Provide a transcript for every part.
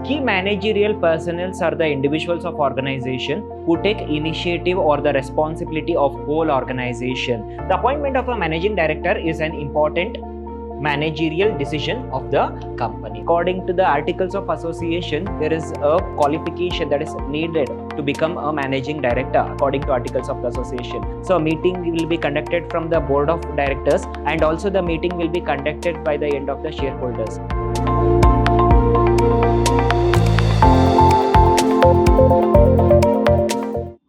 Key managerial personnel are the individuals of organization who take initiative or the responsibility of whole organization. The appointment of a managing director is an important managerial decision of the company. According to the Articles of Association, there is a qualification that is needed to become a managing director according to Articles of the Association. So a meeting will be conducted from the board of directors, and also the meeting will be conducted by the end of the shareholders.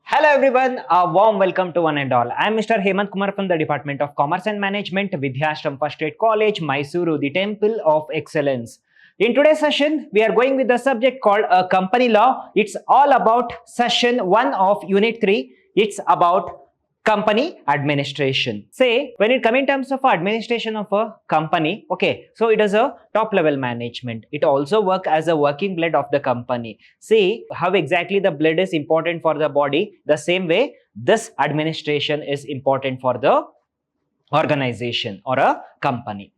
Hello everyone, a warm welcome to one and all. I am Mr. Hemant Kumar from the Department of Commerce and Management, Vidhyaashram First Grade College, MYSURU, the Temple of Excellence. In today's session, we are going with the subject called Company Law. It's all about session 1 of Unit 3. It's about company administration. Say, when it comes in terms of administration of a company, okay, so it is a top level management. It also works as a working blood of the company. See how exactly the blood is important for the body. The same way, this administration is important for the organization or a company.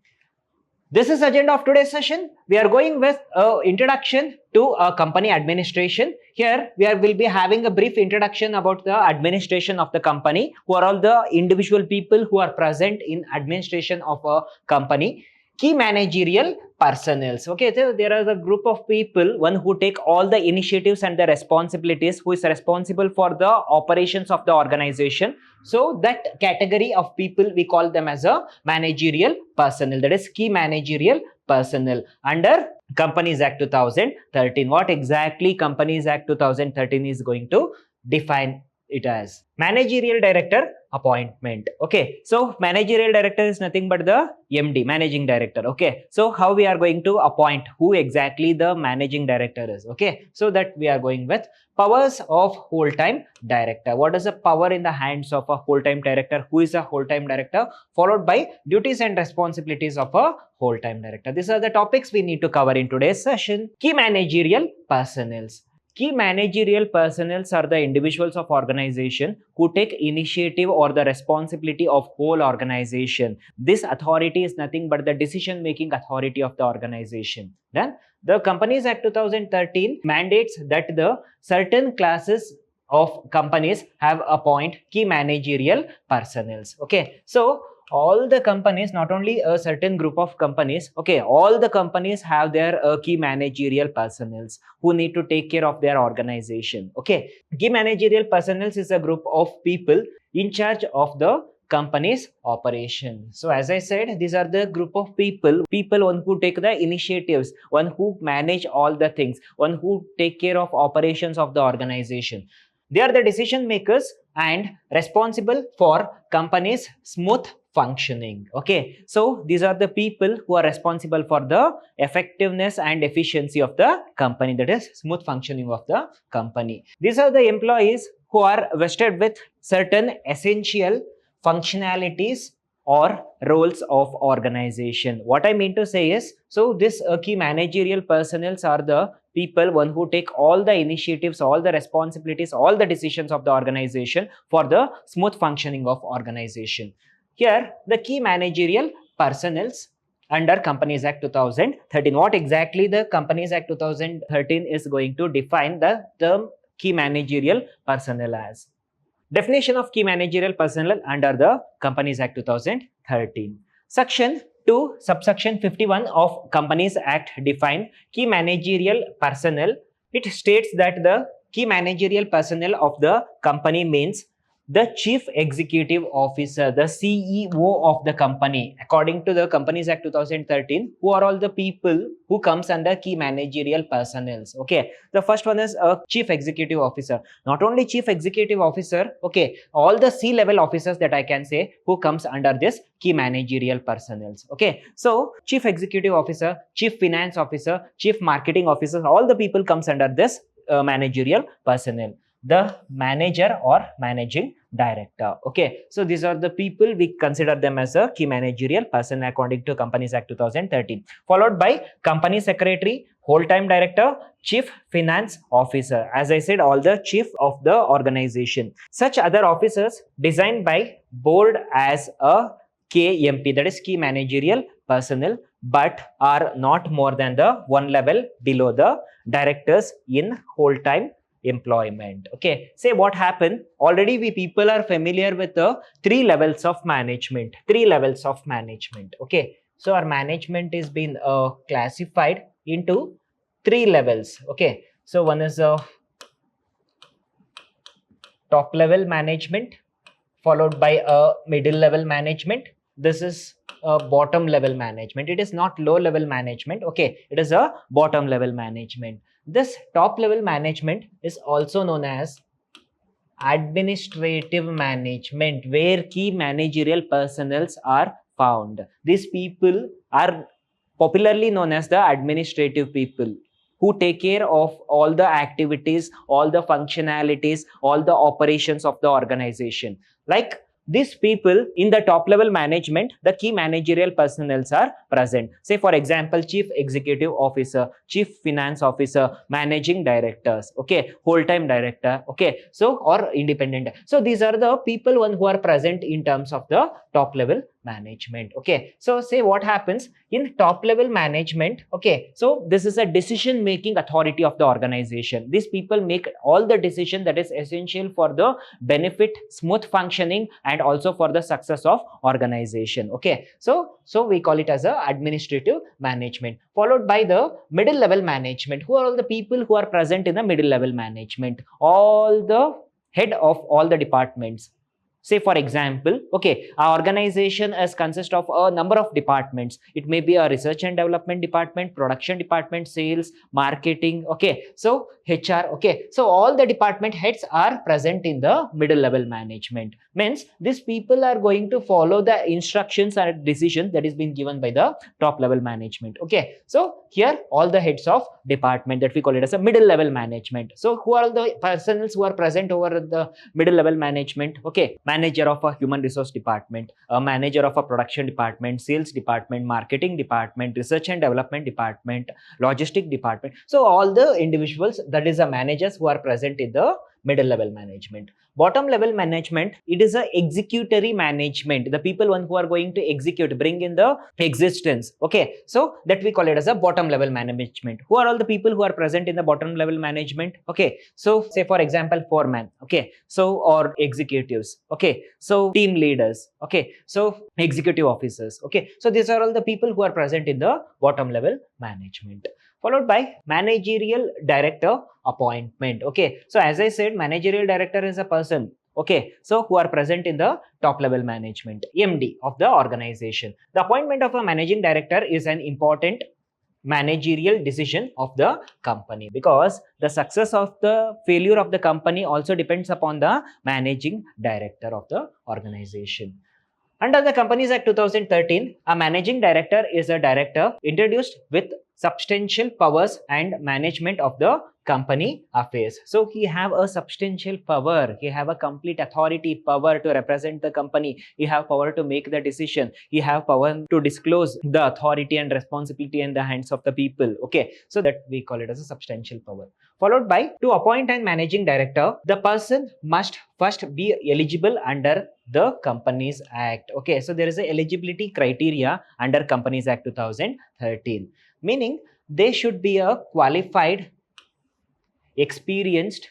This is the agenda of today's session. We are going with an introduction to company administration. Here we will be having a brief introduction about the administration of the company, who are all the individual people who are present in administration of a company. Key managerial personnel. Okay, so there are a group of people, one who take all the initiatives and the responsibilities, who is responsible for the operations of the organization. So that category of people, we call them as a managerial personnel. That is key managerial personnel under Companies Act 2013. What exactly Companies Act 2013 is going to define it as? Managerial director appointment. Okay, so managerial director is nothing but the MD, managing director. Okay, so how we are going to appoint who exactly the managing director is? Okay, so that we are going with powers of whole-time director. What is the power in the hands of a whole-time director? Who is a whole-time director? Followed by duties and responsibilities of a whole-time director. These are the topics we need to cover in today's session. Key managerial personnel. Key managerial personnel are the individuals of organization who take initiative or the responsibility of whole organization. This authority is nothing but the decision-making authority of the organization. Then the Companies Act 2013 mandates that the certain classes of companies have appoint key managerial personnel. Okay, so all the companies, not only a certain group of companies, okay, all the companies have their key managerial personnel who need to take care of their organization. Okay, key managerial personnel is a group of people in charge of the company's operation. So as I said, these are the group of people one who take the initiatives, one who manage all the things, one who take care of operations of the organization. They are the decision makers and responsible for company's smooth functioning. Okay, so these are the people who are responsible for the effectiveness and efficiency of the company, that is smooth functioning of the company. These are the employees who are vested with certain essential functionalities or roles of organization. What I mean to say is, so this key managerial personnel are the people, one who take all the initiatives, all the responsibilities, all the decisions of the organization for the smooth functioning of organization. Here, the key managerial personnel under Companies Act 2013. What exactly the Companies Act 2013 is going to define the term key managerial personnel as? Definition of key managerial personnel under the Companies Act 2013. Section 2, subsection 51 of Companies Act define key managerial personnel. It states that the key managerial personnel of the company means the Chief Executive Officer, the CEO of the company. According to the Companies Act 2013, who are all the people who comes under key managerial personnel? Okay, the first one is a Chief Executive Officer. Not only Chief Executive Officer, okay, all the C-level officers that I can say who comes under this key managerial personnel. Okay, so Chief Executive Officer, Chief Finance Officer, Chief Marketing Officer, all the people comes under this managerial personnel. The manager or managing director. Okay, so these are the people, we consider them as a key managerial person according to Companies Act 2013. Followed by company secretary, whole-time director, chief finance officer. As I said, all the chief of the organization. Such other officers designed by board as a KMP, that is key managerial personnel, but are not more than the one level below the directors in whole time employment. Okay, say what happened already, we people are familiar with the three levels of management. Okay, so our management is been classified into three levels. Okay, so one is a top level management, followed by a middle level management. This is a bottom level management. It is not low level management. Okay, it is a bottom level management. This top level management is also known as administrative management, where key managerial personnel are found. These people are popularly known as the administrative people, who take care of all the activities, all the functionalities, all the operations of the organization. Like these people in the top level management, the key managerial personnel are present. Say for example, chief executive officer, chief finance officer, managing directors, okay, whole time director, okay, so or independent. So these are the people who are present in terms of the top level management. Okay, so say what happens in top level management. Okay, so this is a decision making authority of the organization. These people make all the decision that is essential for the benefit, smooth functioning, and also for the success of organization. Okay, so we call it as a administrative management, followed by the middle level management. Who are all the people who are present in the middle level management? All the head of all the departments. Say for example, okay, our organization is consist of a number of departments. It may be a research and development department, production department, sales, marketing, okay, so HR, okay, so all the department heads are present in the middle level management. Means these people are going to follow the instructions and decisions that is being given by the top level management. Okay, so here all the heads of department, that we call it as a middle level management. So who are the persons who are present over the middle level management? Okay, manager of a human resource department, a manager of a production department, sales department, marketing department, research and development department, logistic department. So all the individuals, that is the managers who are present in the middle level management. Bottom level management, it is a executory management, the people who are going to execute, bring in the existence. Okay, so that we call it as a bottom level management. Who are all the people who are present in the bottom level management? Okay, so say for example, foreman, okay, so or executives, okay, so team leaders, okay, so executive officers, okay, so these are all the people who are present in the bottom level management, followed by managerial director appointment. Okay, so as I said, managerial director is a person, okay, so who are present in the top level management, MD of the organization. The appointment of a managing director is an important managerial decision of the company, because the success of the failure of the company also depends upon the managing director of the organization. Under the Companies Act 2013, a managing director is a director introduced with substantial powers and management of the company affairs. So he have a substantial power, he have a complete authority, power to represent the company, he have power to make the decision, he have power to disclose the authority and responsibility in the hands of the people. Okay, so that we call it as a substantial power. Followed by, to appoint a managing director, the person must first be eligible under the Companies Act. Okay, so there is a eligibility criteria under Companies Act 2013, meaning they should be a qualified, experienced,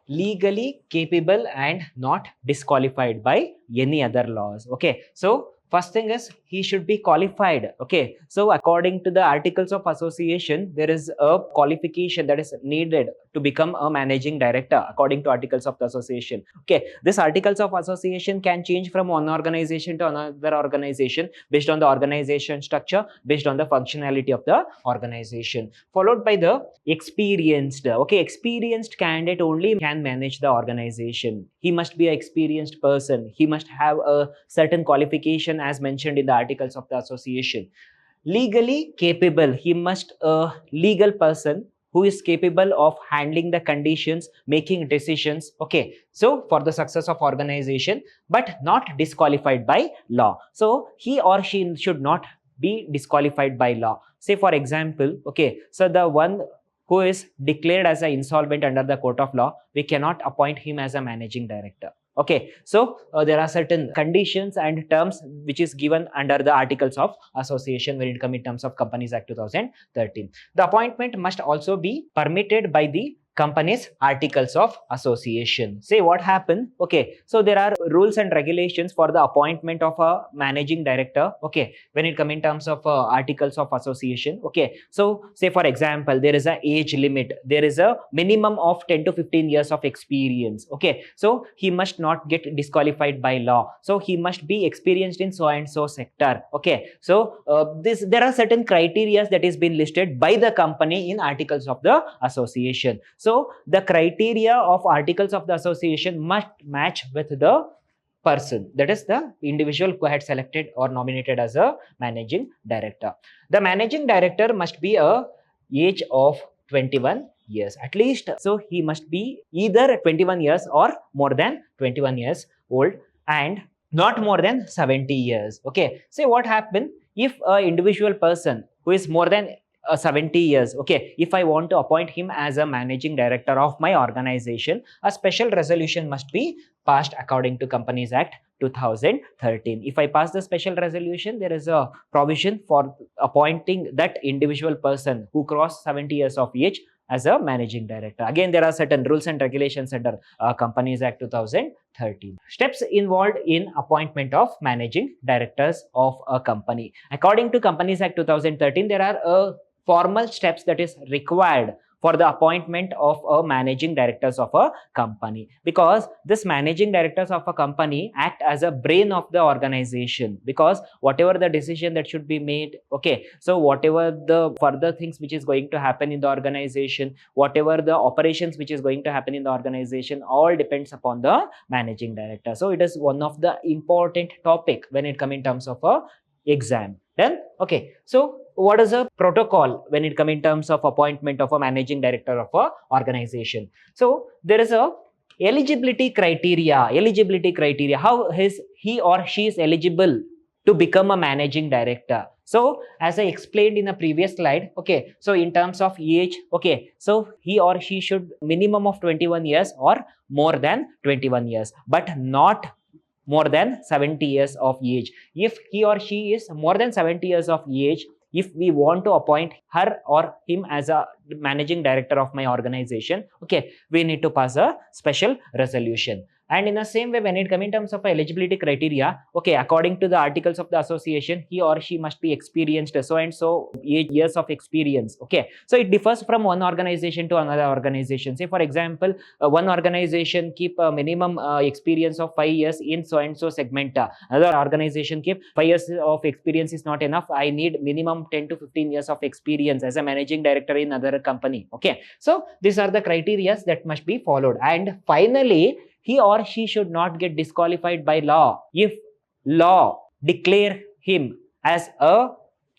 legally capable, and not disqualified by any other laws. Okay, so first thing is he should be qualified. Okay, so according to the Articles of Association, there is a qualification that is needed to become a managing director according to Articles of the Association. Okay, this Articles of Association can change from one organization to another organization based on the organization structure, based on the functionality of the organization. Followed by the experienced. Okay, experienced candidate only can manage the organization. He must be an experienced person. He must have a certain qualification as mentioned in the Articles of the Association. Legally capable. He must a legal person who is capable of handling the conditions, making decisions. Okay, so for the success of organization, but not disqualified by law. So he or she should not be disqualified by law. Say for example, okay, so the one who is declared as an insolvent under the court of law, we cannot appoint him as a managing director. Okay, so there are certain conditions and terms which is given under the Articles of Association when it comes in terms of Companies Act 2013. The appointment must also be permitted by the company's Articles of Association. Say what happened? Okay, so there are rules and regulations for the appointment of a managing director. Okay, when it comes in terms of Articles of Association. Okay, so say for example, there is a age limit. There is a minimum of 10 to 15 years of experience. Okay, so he must not get disqualified by law. So he must be experienced in so and so sector. Okay, so there are certain criteria that is been listed by the company in Articles of the Association. So the criteria of Articles of the Association must match with the person, that is the individual who had selected or nominated as a managing director. The managing director must be a age of 21 years at least. So he must be either 21 years or more than 21 years old and not more than 70 years. Okay, say what happened if a individual person who is more than 70 years, okay, if I want to appoint him as a managing director of my organization, a special resolution must be passed according to Companies Act 2013. If I pass the special resolution, there is a provision for appointing that individual person who crossed 70 years of age as a managing director. Again, there are certain rules and regulations under Companies Act 2013. Steps involved in appointment of managing directors of a company. According to Companies Act 2013, there are formal steps that is required for the appointment of a managing directors of a company, because this managing directors of a company act as a brain of the organization, because whatever the decision that should be made, okay, so whatever the further things which is going to happen in the organization, whatever the operations which is going to happen in the organization, all depends upon the managing director. So it is one of the important topic when it come in terms of a exam. Then okay, so what is a protocol when it come in terms of appointment of a managing director of a organization? So there is a eligibility criteria. How is he or she is eligible to become a managing director? So as I explained in the previous slide, okay, so in terms of age, okay, so he or she should minimum of 21 years or more than 21 years, but not more than 70 years of age. If he or she is more than 70 years of age, if we want to appoint her or him as a managing director of my organization, okay, we need to pass a special resolution. And in the same way, when it comes in terms of eligibility criteria, okay, according to the Articles of the Association, he or she must be experienced so and so years of experience. Okay, so it differs from one organization to another organization. Say for example, one organization keep a minimum experience of 5 years in so and so segment. Another organization keep 5 years of experience is not enough. I need minimum 10 to 15 years of experience as a managing director in another company. Okay, so these are the criteria that must be followed. And finally, he or she should not get disqualified by law if law declare him as a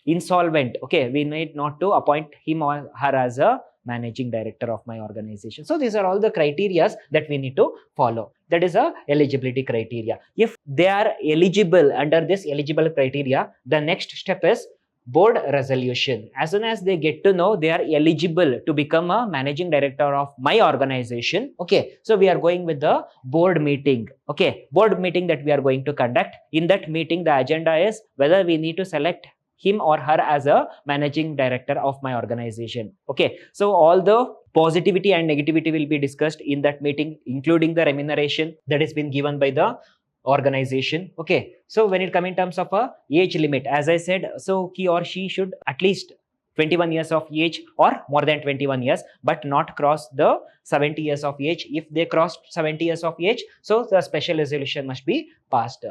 insolvent. Okay, we need not to appoint him or her as a managing director of my organization. So these are all the criteria that we need to follow. That is a eligibility criteria. If they are eligible under this eligible criteria, the next step is board resolution. As soon as they get to know they are eligible to become a managing director of my organization, okay, so we are going with the board meeting. Okay, board meeting that we are going to conduct. In that meeting, the agenda is whether we need to select him or her as a managing director of my organization. Okay, so all the positivity and negativity will be discussed in that meeting, including the remuneration that has been given by the organization. Okay, so when it comes in terms of a age limit, as I said, so he or she should at least 21 years of age or more than 21 years, but not cross the 70 years of age. If they crossed 70 years of age, so the special resolution must be passed.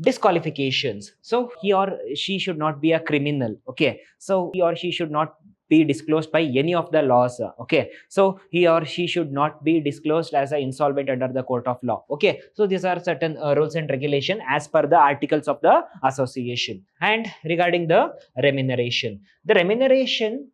Disqualifications, so he or she should not be a criminal. Okay, so he or she should not be disclosed by any of the laws. Okay, so he or she should not be disclosed as an insolvent under the court of law. Okay, so these are certain rules and regulation as per the Articles of the Association. And regarding the remuneration,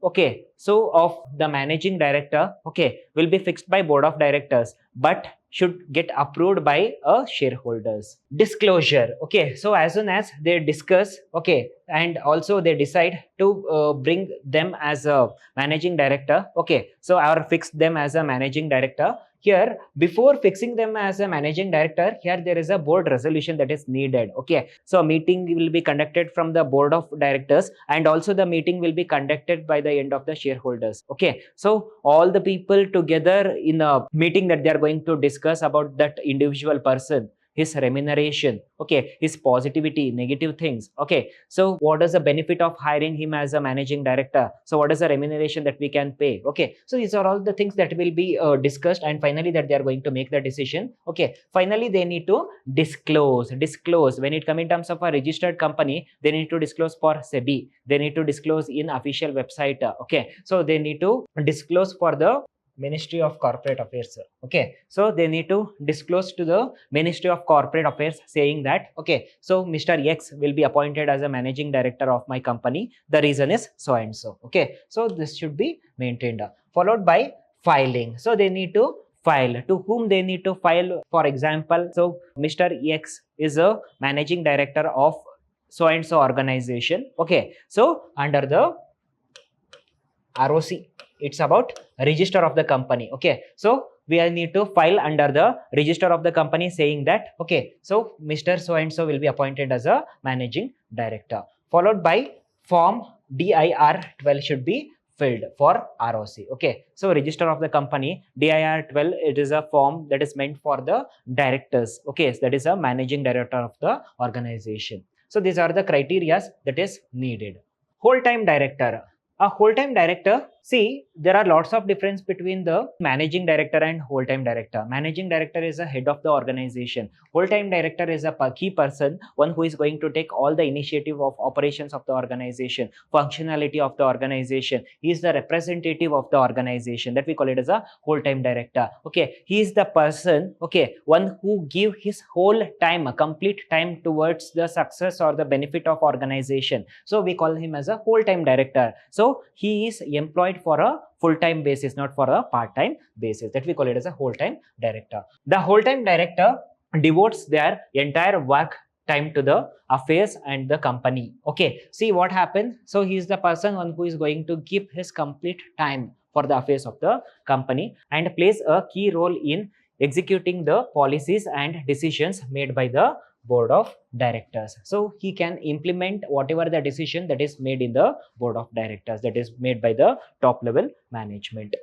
okay, so of the managing director, okay, will be fixed by board of directors, but should get approved by shareholders. Disclosure, okay, so as soon as they discuss, okay, and also they decide to bring them as a managing director, okay, so or fix them as a managing director. Here, before fixing them as a managing director, here there is a board resolution that is needed, okay. So a meeting will be conducted from the board of directors, and also the meeting will be conducted by the end of the shareholders, okay. So all the people together in a meeting that they are going to discuss about that individual person, his remuneration, okay, his positivity, negative things, okay. So what is the benefit of hiring him as a managing director? So what is the remuneration that we can pay, okay. So these are all the things that will be discussed, and finally that they are going to make the decision, okay. Finally they need to disclose when it comes in terms of a registered company, they need to disclose for SEBI, they need to disclose in official website, okay. So they need to disclose for the Ministry of Corporate Affairs, okay. So they need to disclose to the Ministry of Corporate Affairs saying that, okay, so Mr. X will be appointed as a managing director of my company, the reason is so and so, okay. So this should be maintained, followed by filing. So they need to file. To whom they need to file? For example, so Mr. X is a managing director of so and so organization, okay. So under the ROC, it's about register of the company, okay. So we need to file under the register of the company saying that, okay, so Mr. so and so will be appointed as a managing director, followed by form DIR 12 should be filled for ROC, okay. So register of the company, DIR 12, it is a form that is meant for the directors, okay. So that is a managing director of the organization. So these are the criteria that is needed. Whole-time director. A whole-time director, see, there are lots of difference between the managing director and whole-time director. Managing director is a head of the organization. Whole-time director is a key person, one who is going to take all the initiative of operations of the organization, functionality of the organization. He is the representative of the organization, that we call it as a whole-time director, okay. He is the person, okay, one who give his whole time, a complete time towards the success or the benefit of organization. So we call him as a whole-time director. So he is employed for a full-time basis, not for a part-time basis, that we call it as a whole-time director. The whole-time director devotes their entire work time to the affairs and the company, okay. See what happened. So he is the person one who is going to give his complete time for the affairs of the company and plays a key role in executing the policies and decisions made by the board of directors. So he can implement whatever the decision that is made in the board of directors, that is made by the top level management.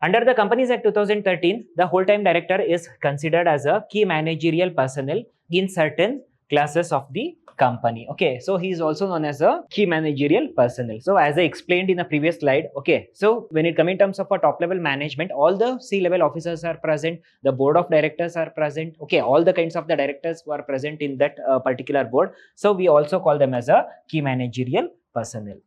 Under the Companies Act 2013, the whole-time director is considered as a key managerial personnel in certain classes of the company, okay. So he is also known as a key managerial personnel. So as I explained in the previous slide, okay, so when it comes in terms of a top level management, all the C-level officers are present, the board of directors are present, okay, all the kinds of the directors who are present in that particular board. So we also call them as a key managerial personnel.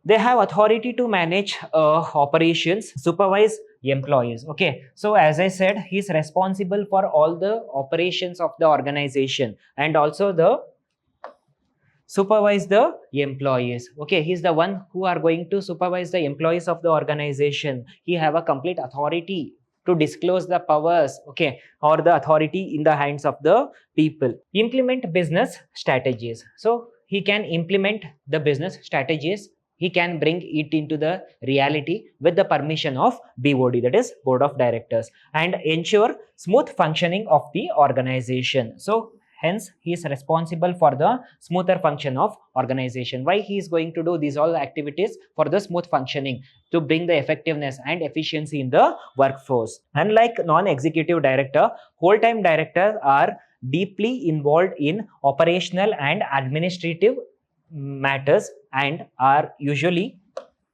They have authority to manage operations, supervise employees, okay. So as I said, he is responsible for all the operations of the organization and also the supervise the employees, okay. He is the one who are going to supervise the employees of the organization. He have a complete authority to disclose the powers, okay, or the authority in the hands of the people. Implement business strategies. So he can implement the business strategies. He can bring it into the reality with the permission of BOD, that is Board of Directors, and ensure smooth functioning of the organization. So hence, he is responsible for the smoother function of organization. Why he is going to do these all activities? For the smooth functioning, to bring the effectiveness and efficiency in the workforce. Unlike non-executive director, whole-time directors are deeply involved in operational and administrative matters and are usually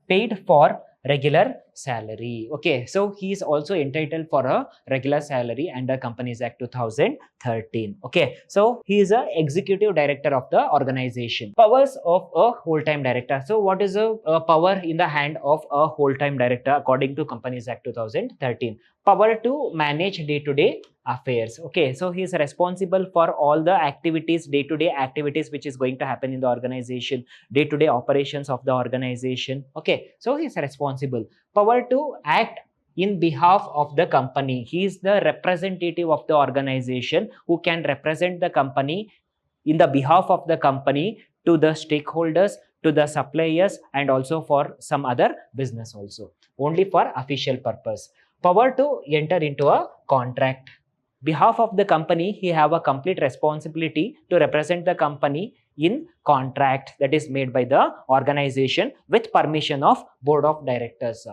paid for regular salary, okay. So he is also entitled for a regular salary under Companies Act 2013, okay. So he is a executive director of the organization. Powers of a whole-time director. So what is a power in the hand of a whole-time director according to Companies Act 2013? Power to manage day-to-day affairs, okay. So he is responsible for all the activities, day-to-day activities which is going to happen in the organization, day-to-day operations of the organization, okay. So he is responsible. Power to act in behalf of the company. He is the representative of the organization who can represent the company in the behalf of the company to the stakeholders, to the suppliers, and also for some other business also, only for official purpose. Power to enter into a contract. Behalf of the company, he have a complete responsibility to represent the company in contract that is made by the organization with permission of board of directors.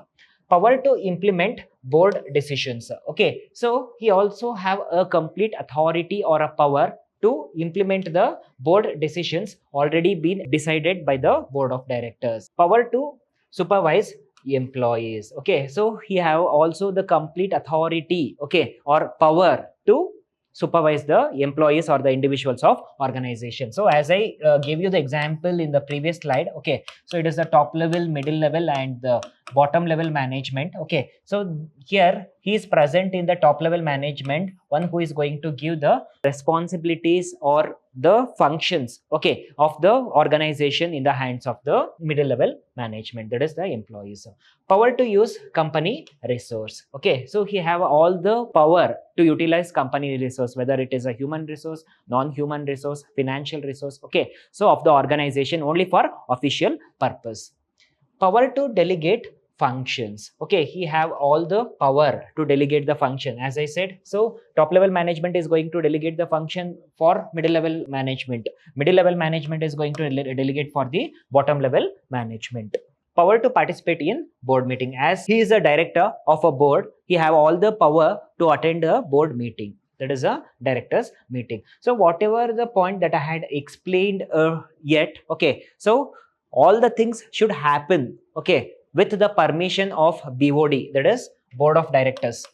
Power to implement board decisions. Okay, so he also have a complete authority or a power to implement the board decisions already been decided by the board of directors. Power to supervise employees. Okay, so he have also the complete authority, okay, or power to supervise the employees or the individuals of organization. So as I gave you the example in the previous slide, okay, so it is the top level, middle level, and the bottom level management. Okay, so here he is present in the top level management, one who is going to give the responsibilities or the functions, okay, of the organization in the hands of the middle level management, that is the employees. Power to use company resource. Okay, so he have all the power to utilize company resource, whether it is a human resource, non-human resource, financial resource, okay, so of the organization only for official purpose. Power to delegate functions. Okay, he have all the power to delegate the function, as I said. So top level management is going to delegate the function for middle level management, middle level management is going to delegate for the bottom level management. Power to participate in board meeting. As he is a director of a board, he have all the power to attend a board meeting, that is a directors meeting. So whatever the point that I had explained yet, okay, so all the things should happen, okay, with the permission of BOD, that is board of directors.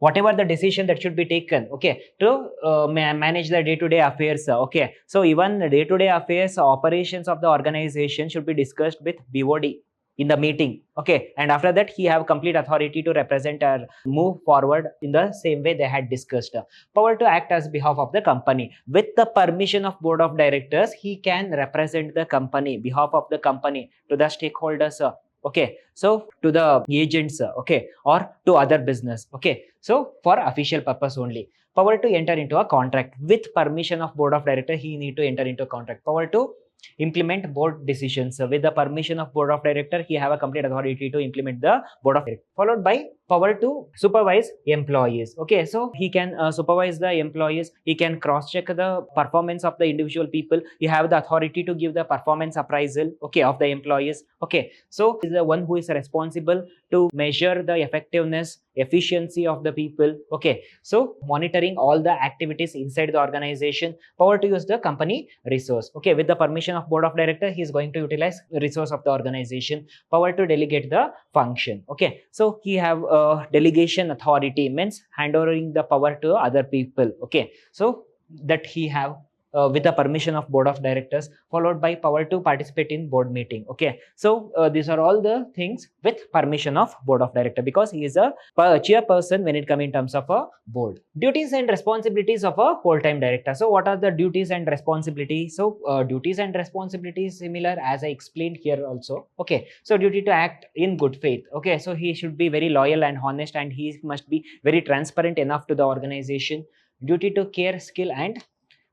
Whatever the decision that should be taken, okay, to manage the day-to-day affairs, okay, so even the day-to-day affairs, operations of the organization should be discussed with BOD in the meeting, okay, and after that he have complete authority to represent or move forward in the same way they had discussed. Power to act as behalf of the company. With the permission of board of directors, he can represent the company, behalf of the company, to the stakeholders, okay, so to the agents, okay, or to other business, okay, so for official purpose only. Power to enter into a contract. With permission of board of director, he need to enter into a contract. Power to implement board decisions. With the permission of board of director, he have a complete authority to implement the board of director. Followed by power to supervise employees. Okay, so he can supervise the employees, he can cross check the performance of the individual people, he have the authority to give the performance appraisal, okay, of the employees. Okay, so he is the one who is responsible to measure the effectiveness, efficiency of the people, okay, so monitoring all the activities inside the organization. Power to use the company resource. Okay, with the permission of board of director, he is going to utilize the resource of the organization. Power to delegate the function. Okay, so he have delegation authority, means handovering the power to other people, okay, so that he have with the permission of board of directors. Followed by power to participate in board meeting. Okay, so these are all the things with permission of board of director, because he is a chairperson when it comes in terms of a board. Duties and responsibilities of a whole-time director. So what are the duties and responsibilities? So duties and responsibilities similar as I explained here also. Okay, so duty to act in good faith. Okay, so he should be very loyal and honest, and he must be very transparent enough to the organization. Duty to care, skill, and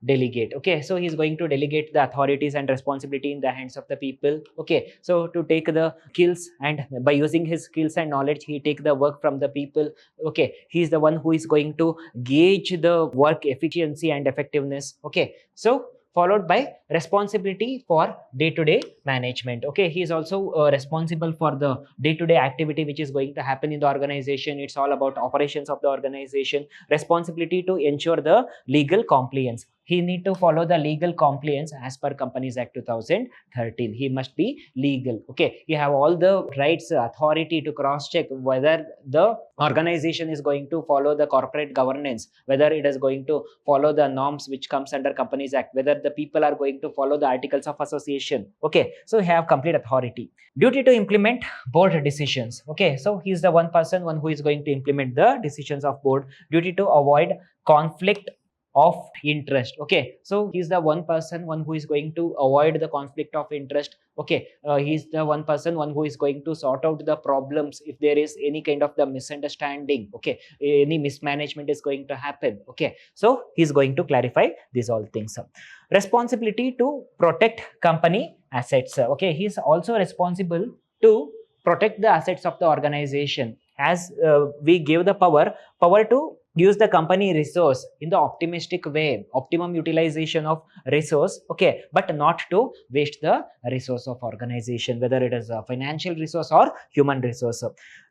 delegate. Okay, so he's going to delegate the authorities and responsibility in the hands of the people. Okay, so to take the skills, and by using his skills and knowledge, he take the work from the people. Okay, he's the one who is going to gauge the work efficiency and effectiveness. Okay, so followed by responsibility for day-to-day management. Okay, he is also responsible for the day-to-day activity which is going to happen in the organization. It's all about operations of the organization. Responsibility to ensure the legal compliance. He need to follow the legal compliance as per Companies Act 2013. He must be legal. Okay, you have all the rights, authority to cross check whether the organization is going to follow the corporate governance, whether it is going to follow the norms which comes under Companies Act, whether the people are going to follow the articles of association. Okay, so he have complete authority. Duty to implement board decisions. Okay, so he is the one who is going to implement the decisions of board. Duty to avoid conflict of interest. Okay, so he's the one person, one who is going to avoid the conflict of interest. Okay, he's the one person, one who is going to sort out the problems if there is any kind of the misunderstanding. Okay, any mismanagement is going to happen. Okay, so he's going to clarify these all things. Responsibility to protect company assets. Okay, he's also responsible to protect the assets of the organization, as we give the power to use the company resource in the optimistic way, optimum utilization of resource. Okay, but not to waste the resource of organization, whether it is a financial resource or human resource.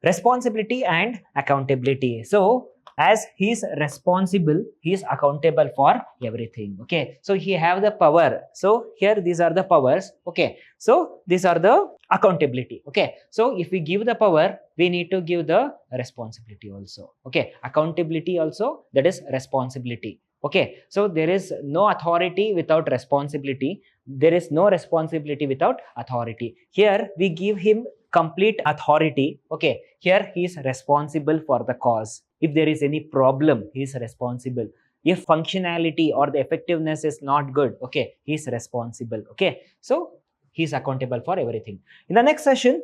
Responsibility and accountability. So as he is responsible, he is accountable for everything. Okay, so he have the power. So here these are the powers. Okay, so these are the accountability. Okay, so if we give the power, we need to give the responsibility also. Okay, accountability also, that is responsibility. Okay, so there is no authority without responsibility. There is no responsibility without authority. Here we give him complete authority. Okay, here he is responsible for the cause. If there is any problem, he is responsible. If functionality or the effectiveness is not good, okay, he is responsible. Okay, so he is accountable for everything. In the next session,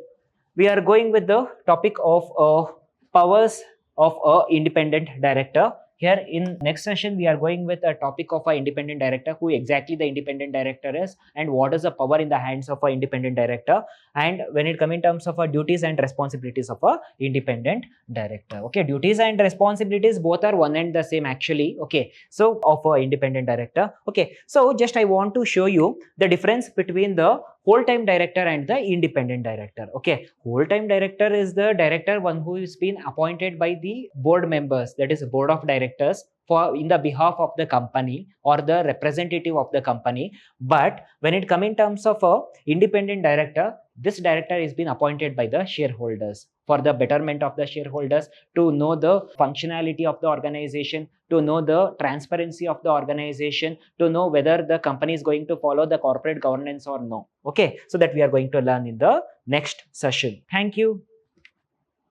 we are going with the topic of powers of a independent director. Here in next session, we are going with a topic of an independent director, who exactly the independent director is, and what is the power in the hands of an independent director, and when it comes in terms of duties and responsibilities of a independent director. Okay, duties and responsibilities both are one and the same actually. Okay, so of a independent director. Okay, so just I want to show you the difference between the whole-time director and the independent director. Okay, whole-time director is the director, one who is been appointed by the board members, that is board of directors, for in the behalf of the company or the representative of the company. But when it comes in terms of a independent director, this director is been appointed by the shareholders for the betterment of the shareholders, to know the functionality of the organization, to know the transparency of the organization, to know whether the company is going to follow the corporate governance or no. Okay, so that we are going to learn in the next session. Thank you.